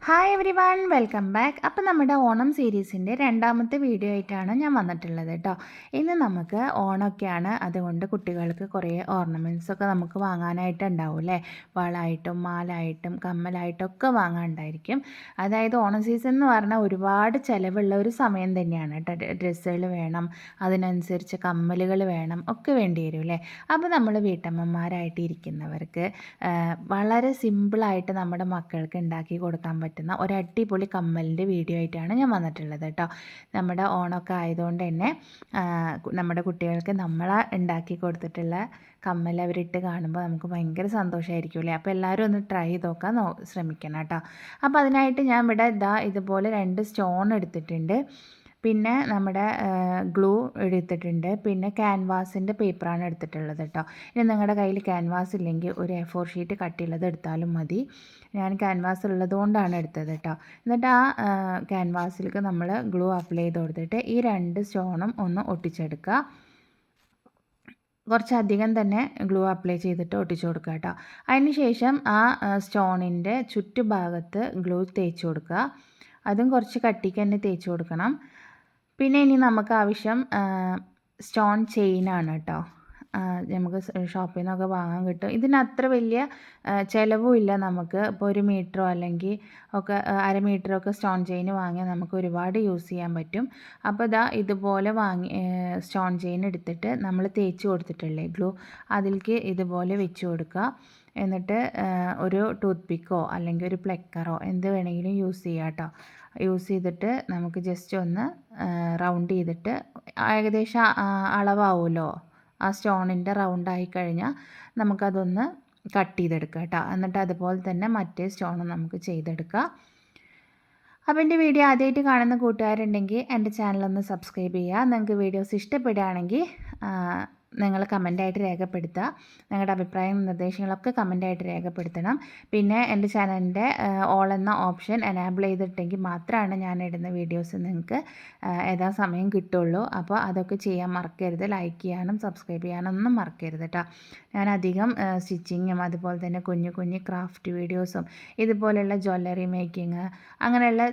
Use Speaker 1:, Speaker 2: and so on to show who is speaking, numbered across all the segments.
Speaker 1: Hi every one welcome back. അപ്പോൾ നമ്മുടെ ഓണം സീരീസിൻ്റെ രണ്ടാമത്തെ വീഡിയോ ആയിട്ടാണ് ഞാൻ വന്നിട്ടുള്ളത് കേട്ടോ. ഇന്ന് നമുക്ക് ഓണമൊക്കെയാണ്, അതുകൊണ്ട് കുട്ടികൾക്ക് കുറേ ഓർണമെൻറ്റ്സൊക്കെ നമുക്ക് വാങ്ങാനായിട്ട് ഉണ്ടാവും അല്ലേ. വളമായിട്ടും മാലായിട്ടും കമ്മലായിട്ടും ഒക്കെ വാങ്ങാനുണ്ടായിരിക്കും. അതായത് ഓണം സീസൺ എന്ന് പറഞ്ഞാൽ ഒരുപാട് ചിലവുള്ള ഒരു സമയം തന്നെയാണ് കേട്ടോ. ഡ്രസ്സുകൾ വേണം, അതിനനുസരിച്ച് കമ്മലുകൾ വേണം, ഒക്കെ വേണ്ടി വരും അല്ലേ. അപ്പോൾ നമ്മൾ വീട്ടമ്മമാരായിട്ട് ഇരിക്കുന്നവർക്ക് വളരെ സിമ്പിളായിട്ട് നമ്മുടെ മക്കൾക്ക് ഉണ്ടാക്കി കൊടുക്കാൻ പറ്റുന്ന ഒരു അടിപൊളി കമ്മലിൻ്റെ വീഡിയോ ആയിട്ടാണ് ഞാൻ വന്നിട്ടുള്ളത് കേട്ടോ. നമ്മുടെ ഓണമൊക്കെ ആയതുകൊണ്ട് തന്നെ നമ്മുടെ കുട്ടികൾക്ക് നമ്മൾ ഉണ്ടാക്കി കൊടുത്തിട്ടുള്ള കമ്മൽ അവരിട്ട് കാണുമ്പോൾ നമുക്ക് ഭയങ്കര സന്തോഷമായിരിക്കും അല്ലേ. അപ്പോൾ എല്ലാവരും ഒന്ന് ട്രൈ ചെയ്ത് നോക്കാൻ ശ്രമിക്കണം കേട്ടോ. അപ്പോൾ അതിനായിട്ട് ഞാൻ ഇവിടെ ഇതുപോലെ 2 സ്റ്റോൺ എടുത്തിട്ടുണ്ട്. പിന്നെ നമ്മുടെ ഗ്ലൂ എടുത്തിട്ടുണ്ട്. പിന്നെ ക്യാൻവാസിൻ്റെ പേപ്പറാണ് എടുത്തിട്ടുള്ളത് കേട്ടോ. ഇനി നിങ്ങളുടെ കയ്യിൽ ക്യാൻവാസ് ഇല്ലെങ്കിൽ ഒരു A4 ഷീറ്റ് കട്ടിയുള്ളത് എടുത്താലും മതി. ഞാൻ ക്യാൻവാസ് ഉള്ളതുകൊണ്ടാണ് എടുത്തത് കേട്ടോ. എന്നിട്ട് ആ ക്യാൻവാസിലേക്ക് നമ്മൾ ഗ്ലൂ അപ്ലൈ ചെയ്ത് കൊടുത്തിട്ട് ഈ 2 സ്റ്റോണും ഒന്ന് ഒട്ടിച്ചെടുക്കുക. കുറച്ചധികം തന്നെ ഗ്ലൂ അപ്ലൈ ചെയ്തിട്ട് ഒട്ടിച്ചു കൊടുക്കുക കേട്ടോ. അതിന് ശേഷം ആ സ്റ്റോണിൻ്റെ ചുറ്റുഭാഗത്ത് ഗ്ലൂ തേച്ച് കൊടുക്കുക. അതും കുറച്ച് കട്ടിക്ക് തന്നെ തേച്ച് കൊടുക്കണം. പിന്നെ ഇനി നമുക്ക് ആവശ്യം സ്റ്റോൺ ചെയിനാണ് കേട്ടോ. നമുക്ക് ഷോപ്പിൽ നിന്നൊക്കെ വാങ്ങാൻ കിട്ടും. ഇതിന് അത്ര വലിയ ചിലവുമില്ല. നമുക്ക് ഇപ്പോൾ 1 മീറ്ററോ അല്ലെങ്കിൽ ഒക്കെ 1/2 മീറ്ററൊക്കെ സ്റ്റോൺ ചെയിൻ വാങ്ങിയാൽ നമുക്ക് ഒരുപാട് യൂസ് ചെയ്യാൻ പറ്റും. അപ്പോൾ ഇതുപോലെ സ്റ്റോൺ ചെയിൻ എടുത്തിട്ട് നമ്മൾ തേച്ച് കൊടുത്തിട്ടില്ലേ ഗ്ലൂ, അതിലേക്ക് ഇതുപോലെ വെച്ച് കൊടുക്കുക. എന്നിട്ട് ഒരു ടൂത്ത് പിക്കോ അല്ലെങ്കിൽ ഒരു പ്ലക്കറോ എന്ത് വേണമെങ്കിലും യൂസ് ചെയ്യാം കേട്ടോ. യൂസ് ചെയ്തിട്ട് നമുക്ക് ജസ്റ്റ് ഒന്ന് റൗണ്ട് ചെയ്തിട്ട് ഏകദേശം അളവാവുമല്ലോ, ആ സ്റ്റോണിൻ്റെ റൗണ്ടായി കഴിഞ്ഞാൽ നമുക്കതൊന്ന് കട്ട് ചെയ്തെടുക്കാം കേട്ടോ. എന്നിട്ട് അതുപോലെ തന്നെ മറ്റേ സ്റ്റോണും നമുക്ക് ചെയ്തെടുക്കാം. അപ്പോൾ എൻ്റെ വീഡിയോ ആദ്യമായിട്ട് കാണുന്ന കൂട്ടുകാരുണ്ടെങ്കിൽ എൻ്റെ ചാനലൊന്ന് സബ്സ്ക്രൈബ് ചെയ്യുക. നിങ്ങൾക്ക് വീഡിയോസ് ഇഷ്ടപ്പെടുകയാണെങ്കിൽ നിങ്ങൾ കമൻറ്റായിട്ട് രേഖപ്പെടുത്തുക. നിങ്ങളുടെ അഭിപ്രായവും നിർദ്ദേശങ്ങളൊക്കെ കമൻറ്റായിട്ട് രേഖപ്പെടുത്തണം. പിന്നെ എൻ്റെ ചാനലിൻ്റെ ഓൾ എന്ന ഓപ്ഷൻ എനാബിൾ ചെയ്തിട്ടെങ്കിൽ മാത്രമാണ് ഞാൻ ഇടുന്ന വീഡിയോസ് നിങ്ങൾക്ക് സമയം കിട്ടുള്ളൂ. അപ്പോൾ അതൊക്കെ ചെയ്യാൻ മറക്കരുത്. ലൈക്ക് ചെയ്യാനും സബ്സ്ക്രൈബ് ചെയ്യാനൊന്നും മറക്കരുത് കേട്ടോ. ഞാൻ അധികം സ്റ്റിച്ചിങ്ങും അതുപോലെ തന്നെ കുഞ്ഞു കുഞ്ഞു ക്രാഫ്റ്റ് വീഡിയോസും ഇതുപോലെയുള്ള ജ്വല്ലറി മേക്കിങ് അങ്ങനെയുള്ള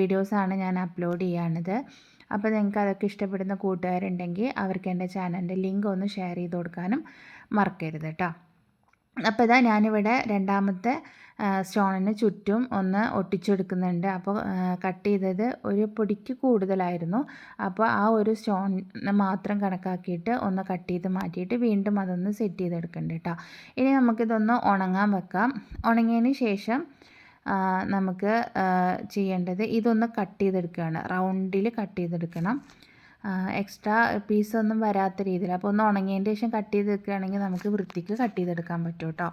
Speaker 1: വീഡിയോസാണ് ഞാൻ അപ്ലോഡ് ചെയ്യുന്നത്. അപ്പോൾ നിങ്ങൾക്ക് അതൊക്കെ ഇഷ്ടപ്പെടുന്ന കൂട്ടുകാരുണ്ടെങ്കിൽ അവർക്ക് എൻ്റെ ചാനലിൻ്റെ ലിങ്ക് ഒന്ന് ഷെയർ ചെയ്ത് കൊടുക്കാനും മറക്കരുത് കേട്ടോ. അപ്പോൾ ഞാനിവിടെ രണ്ടാമത്തെ സ്റ്റോണിന് ചുറ്റും ഒന്ന് ഒട്ടിച്ചെടുക്കുന്നുണ്ട്. അപ്പോൾ കട്ട് ചെയ്തത് ഒരു പൊടിക്ക് കൂടുതലായിരുന്നു. അപ്പോൾ ആ ഒരു സ്റ്റോണിന് മാത്രം കണക്കാക്കിയിട്ട് ഒന്ന് കട്ട് ചെയ്ത് മാറ്റിയിട്ട് വീണ്ടും അതൊന്ന് സെറ്റ് ചെയ്തെടുക്കുന്നുണ്ട് കേട്ടോ. ഇനി നമുക്കിതൊന്ന് ഉണങ്ങാൻ വെക്കാം. ഉണങ്ങിയതിന് ശേഷം നമുക്ക് ചെയ്യേണ്ടത് ഇതൊന്ന് കട്ട് ചെയ്തെടുക്കുകയാണ്. റൗണ്ടിൽ കട്ട് ചെയ്തെടുക്കണം. എക്സ്ട്രാ പീസൊന്നും വരാത്ത രീതിയിൽ. അപ്പോൾ ഒന്ന് ഉണങ്ങിയതിന് ശേഷം കട്ട് ചെയ്തെടുക്കുകയാണെങ്കിൽ നമുക്ക് വൃത്തിക്ക് കട്ട് ചെയ്തെടുക്കാൻ പറ്റും കേട്ടോ.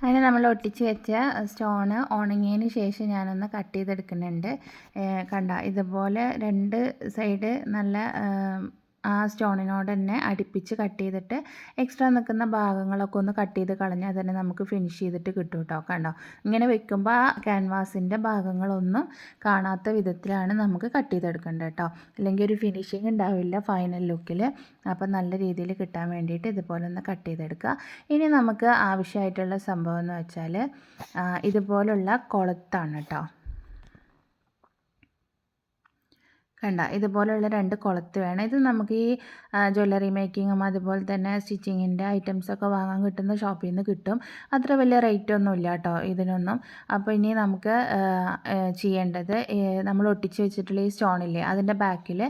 Speaker 1: അങ്ങനെ നമ്മൾ ഒട്ടിച്ച് വെച്ച സ്റ്റോണ് ഉണങ്ങിയതിന് ശേഷം ഞാനൊന്ന് കട്ട് ചെയ്തെടുക്കുന്നുണ്ട്. കണ്ട ഇതുപോലെ 2 സൈഡ് നല്ല ആ സ്റ്റോണിനോട് തന്നെ അടുപ്പിച്ച് കട്ട് ചെയ്തിട്ട് എക്സ്ട്രാ നിൽക്കുന്ന ഭാഗങ്ങളൊക്കെ ഒന്ന് കട്ട് ചെയ്ത് കളഞ്ഞാൽ തന്നെ നമുക്ക് ഫിനിഷ് ചെയ്തിട്ട് കിട്ടും കേട്ടോ. കണ്ടോ, ഇങ്ങനെ വെക്കുമ്പോൾ ആ ക്യാൻവാസിൻ്റെ ഭാഗങ്ങളൊന്നും കാണാത്ത വിധത്തിലാണ് നമുക്ക് കട്ട് ചെയ്തെടുക്കേണ്ടത് കേട്ടോ. അല്ലെങ്കിൽ ഒരു ഫിനിഷിങ് ഉണ്ടാവില്ല ഫൈനൽ ലുക്കിൽ. അപ്പം നല്ല രീതിയിൽ കിട്ടാൻ വേണ്ടിയിട്ട് ഇതുപോലെ ഒന്ന് കട്ട് ചെയ്തെടുക്കുക. ഇനി നമുക്ക് ആവശ്യമായിട്ടുള്ള സംഭവം എന്ന് വെച്ചാൽ ഇതുപോലുള്ള കൊളുത്താണ് കേട്ടോ. കണ്ട ഇതുപോലെയുള്ള 2 കൊളുത്ത് വേണം. ഇത് നമുക്ക് ഈ ജ്വല്ലറി മേക്കിങ്ങും അതുപോലെ തന്നെ സ്റ്റിച്ചിങ്ങിൻ്റെ ഐറ്റംസൊക്കെ വാങ്ങാൻ കിട്ടുന്ന ഷോപ്പിൽ നിന്ന് കിട്ടും. അത്ര വലിയ റേറ്റ് ഒന്നും ഇല്ല കേട്ടോ ഇതിനൊന്നും. അപ്പോൾ ഇനി നമുക്ക് ചെയ്യേണ്ടത് നമ്മൾ ഒട്ടിച്ച് വെച്ചിട്ടുള്ള ഈ സ്റ്റോണില്ലേ അതിൻ്റെ ബാക്കിൽ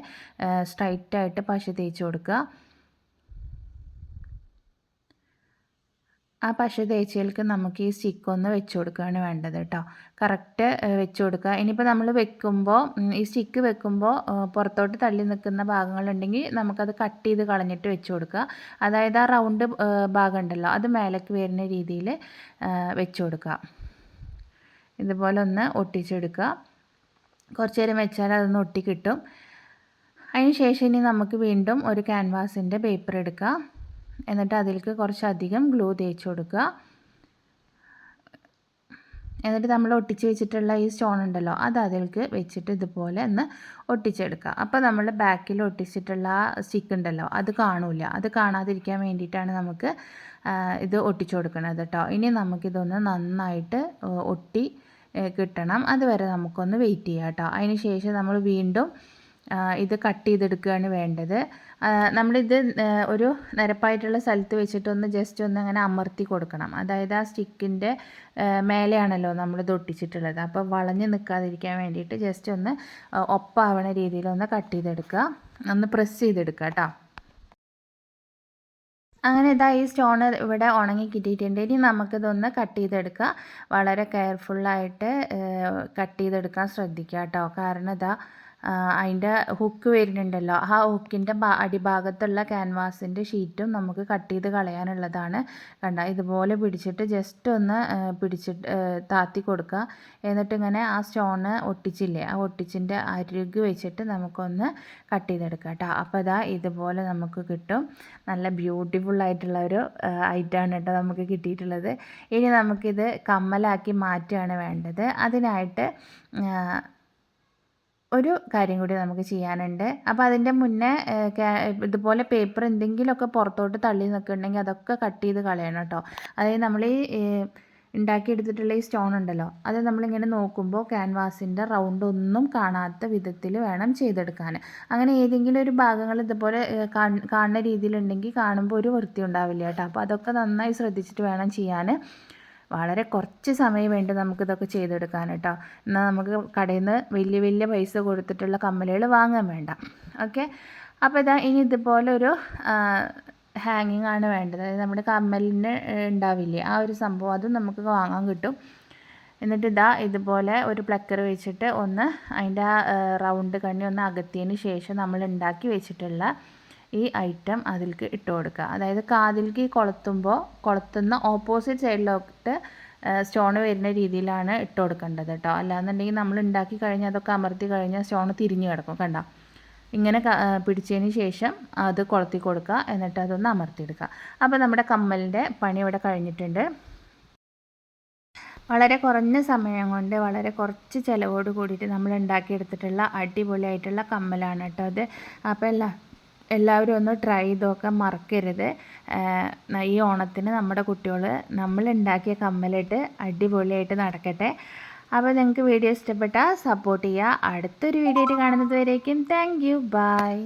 Speaker 1: സ്ട്രൈറ്റായിട്ട് പശ തേച്ച് കൊടുക്കുക. ആ പശ തേച്ചതിലേക്ക് നമുക്ക് ഈ സ്റ്റിക്കൊന്ന് വെച്ച് കൊടുക്കുകയാണ് വേണ്ടത് കേട്ടോ. കറക്റ്റ് വെച്ച് കൊടുക്കുക. ഇനിയിപ്പോൾ നമ്മൾ വെക്കുമ്പോൾ ഈ സ്റ്റിക്ക് വെക്കുമ്പോൾ പുറത്തോട്ട് തള്ളി നിൽക്കുന്ന ഭാഗങ്ങളുണ്ടെങ്കിൽ നമുക്കത് കട്ട് ചെയ്ത് കളഞ്ഞിട്ട് വെച്ച് കൊടുക്കുക. അതായത് ആ റൗണ്ട് ഭാഗം ഉണ്ടല്ലോ അത് മേലേക്ക് വരുന്ന രീതിയിൽ വെച്ച് കൊടുക്കുക. ഇതുപോലെ ഒന്ന് ഒട്ടിച്ചെടുക്കുക. കുറച്ച് നേരം വെച്ചാൽ അതൊന്ന് ഒട്ടി കിട്ടും. അതിന് ശേഷം ഇനി നമുക്ക് വീണ്ടും ഒരു ക്യാൻവാസിൻ്റെ പേപ്പർ എടുക്കുക. എന്നിട്ട് അതിലേക്ക് കുറച്ചധികം ഗ്ലൂ തേച്ച് കൊടുക്കുക. എന്നിട്ട് നമ്മൾ ഒട്ടിച്ച് വെച്ചിട്ടുള്ള ഈ സ്റ്റോൺ ഉണ്ടല്ലോ അത് അതിലേക്ക് വെച്ചിട്ട് ഇതുപോലെ ഒന്ന് ഒട്ടിച്ചെടുക്കുക. അപ്പോൾ നമ്മൾ ബാക്കിൽ ഒട്ടിച്ചിട്ടുള്ള ആ സ്റ്റിക്ക് ഉണ്ടല്ലോ അത് കാണില്ല. അത് കാണാതിരിക്കാൻ വേണ്ടിയിട്ടാണ് നമുക്ക് ഇത് ഒട്ടിച്ചു കൊടുക്കുന്നത് കേട്ടോ. ഇനി നമുക്കിതൊന്ന് നന്നായിട്ട് ഒട്ടി കിട്ടണം. അതുവരെ നമുക്കൊന്ന് വെയിറ്റ് ചെയ്യാം കേട്ടോ. അതിന് ശേഷം നമ്മൾ വീണ്ടും ഇത് കട്ട് ചെയ്തെടുക്കുകയാണ് വേണ്ടത്. നമ്മളിത് ഒരു നിരപ്പായിട്ടുള്ള സ്ഥലത്ത് വെച്ചിട്ടൊന്ന് ജസ്റ്റ് ഒന്ന് അങ്ങനെ അമർത്തി കൊടുക്കണം. അതായത് ആ സ്റ്റിക്കിൻ്റെ മേലെയാണല്ലോ നമ്മളിത് ഒട്ടിച്ചിട്ടുള്ളത്. അപ്പോൾ വളഞ്ഞ് നിൽക്കാതിരിക്കാൻ വേണ്ടിയിട്ട് ജസ്റ്റ് ഒന്ന് ഒപ്പാവണ രീതിയിലൊന്ന് കട്ട് ചെയ്തെടുക്കുക, ഒന്ന് പ്രസ് ചെയ്തെടുക്കുക കേട്ടോ. അങ്ങനെ ഇതാ ഈ സ്റ്റോൺ ഇവിടെ ഉണങ്ങി കിട്ടിയിട്ടുണ്ട്. ഇനി നമുക്കിതൊന്ന് കട്ട് ചെയ്തെടുക്കുക. വളരെ കെയർഫുള്ളായിട്ട് കട്ട് ചെയ്തെടുക്കാൻ ശ്രദ്ധിക്കുക കേട്ടോ. കാരണം ഇതാ അതിൻ്റെ ഹുക്ക് വരുന്നുണ്ടല്ലോ, ആ ഹുക്കിൻ്റെ അടിഭാഗത്തുള്ള ക്യാൻവാസിൻ്റെ ഷീറ്റും നമുക്ക് കട്ട് ചെയ്ത് കളയാനുള്ളതാണ്. കണ്ട ഇതുപോലെ പിടിച്ചിട്ട് ജസ്റ്റ് ഒന്ന് പിടിച്ചിട്ട് താത്തി കൊടുക്കുക. എന്നിട്ട് ഇങ്ങനെ ആ സ്റ്റോണ് ഒട്ടിച്ചില്ലേ, ആ ഒട്ടിച്ചിൻ്റെ അരികു വെച്ചിട്ട് നമുക്കൊന്ന് കട്ട് ചെയ്തെടുക്കാം കേട്ടോ. അപ്പോൾ ഇതാ ഇതുപോലെ നമുക്ക് കിട്ടും. നല്ല ബ്യൂട്ടിഫുൾ ആയിട്ടുള്ള ഒരു ഐറ്റമാണ് കേട്ടോ നമുക്ക് കിട്ടിയിട്ടുള്ളത്. ഇനി നമുക്കിത് കമ്മലാക്കി മാറ്റുകയാണ് വേണ്ടത്. അതിനായിട്ട് ഒരു കാര്യം കൂടി നമുക്ക് ചെയ്യാനുണ്ട്. അപ്പോൾ അതിൻ്റെ മുന്നേ ഇതുപോലെ പേപ്പർ എന്തെങ്കിലുമൊക്കെ പുറത്തോട്ട് തള്ളി നിൽക്കുന്നുണ്ടെങ്കിൽ അതൊക്കെ കട്ട് ചെയ്ത് കളയണം കേട്ടോ. അതായത് നമ്മൾ ഈ ഉണ്ടാക്കിയെടുത്തിട്ടുള്ള ഈ സ്റ്റോൺ ഉണ്ടല്ലോ അത് നമ്മളിങ്ങനെ നോക്കുമ്പോൾ ക്യാൻവാസിൻ്റെ റൗണ്ട് ഒന്നും കാണാത്ത വിധത്തിൽ വേണം ചെയ്തെടുക്കാൻ. അങ്ങനെ ഏതെങ്കിലും ഒരു ഭാഗങ്ങൾ ഇതുപോലെ കാണുന്ന രീതിയിലുണ്ടെങ്കിൽ കാണുമ്പോൾ ഒരു വൃത്തി ഉണ്ടാവില്ല കേട്ടോ. അപ്പോൾ അതൊക്കെ നന്നായി ശ്രദ്ധിച്ചിട്ട് വേണം ചെയ്യാൻ. വളരെ കുറച്ച് സമയം വേണ്ടി നമുക്കിതൊക്കെ ചെയ്തെടുക്കാൻ കേട്ടോ. എന്നാൽ നമുക്ക് കടയിൽ നിന്ന് വലിയ വലിയ പൈസ കൊടുത്തിട്ടുള്ള കമ്മലുകൾ വാങ്ങാൻ വേണ്ട. ഓക്കെ, അപ്പോൾ ഇതാ ഇനി ഇതുപോലെ ഒരു ഹാങ്ങിങ് ആണ് വേണ്ടത്. അതായത് നമ്മുടെ കമ്മലിന് ഉണ്ടാവില്ലേ ആ ഒരു സംഭവം, അതും നമുക്ക് വാങ്ങാൻ കിട്ടും. എന്നിട്ട് ഇതാ ഇതുപോലെ ഒരു പ്ലക്കർ വെച്ചിട്ട് ഒന്ന് അതിൻ്റെ ആ റൗണ്ട് കണ്ണി ഒന്ന് അകത്തിയതിന് ശേഷം നമ്മൾ ഉണ്ടാക്കി വെച്ചിട്ടുള്ള ഈ ഐറ്റം അതിലേക്ക് ഇട്ട് കൊടുക്കുക. അതായത് കാതിലേക്ക് കൊളുത്തുന്ന ഓപ്പോസിറ്റ് സൈഡിലോട്ട് സ്റ്റോൺ വരുന്ന രീതിയിലാണ് ഇട്ട് കൊടുക്കേണ്ടത് കേട്ടോ. അല്ലാന്നുണ്ടെങ്കിൽ നമ്മൾ ഉണ്ടാക്കി കഴിഞ്ഞാൽ അതൊക്കെ അമർത്തി കഴിഞ്ഞാൽ സ്റ്റോൺ തിരിഞ്ഞ് കിടക്കും. കണ്ടോ, ഇങ്ങനെ പിടിച്ചതിന് ശേഷം അത് കൊളുത്തി കൊടുക്കുക, എന്നിട്ട് അതൊന്ന് അമർത്തിയെടുക്കുക. അപ്പോൾ നമ്മുടെ കമ്മലിൻ്റെ പണി ഇവിടെ കഴിഞ്ഞിട്ടുണ്ട്. വളരെ കുറഞ്ഞ സമയം കൊണ്ട് വളരെ കുറച്ച് ചിലവോട് കൂടിയിട്ട് നമ്മൾ ഉണ്ടാക്കിയെടുത്തിട്ടുള്ള അടിപൊളിയായിട്ടുള്ള കമ്മലാണ് കേട്ടോ അത്. അപ്പോൾ എല്ലാവരും ഒന്ന് ട്രൈ ചെയ്ത് നോക്കാൻ മറക്കരുത്. ഈ ഓണത്തിന് നമ്മുടെ കുട്ടികൾ നമ്മൾ ഉണ്ടാക്കിയ കമ്മലിട്ട് അടിപൊളിയായിട്ട് നടക്കട്ടെ. അപ്പോൾ നിങ്ങൾക്ക് വീഡിയോ ഇഷ്ടപ്പെട്ടാൽ സപ്പോർട്ട് ചെയ്യുക. അടുത്തൊരു വീഡിയോ ആയിട്ട് കാണുന്നത് വരേക്കും താങ്ക് യു, ബൈ.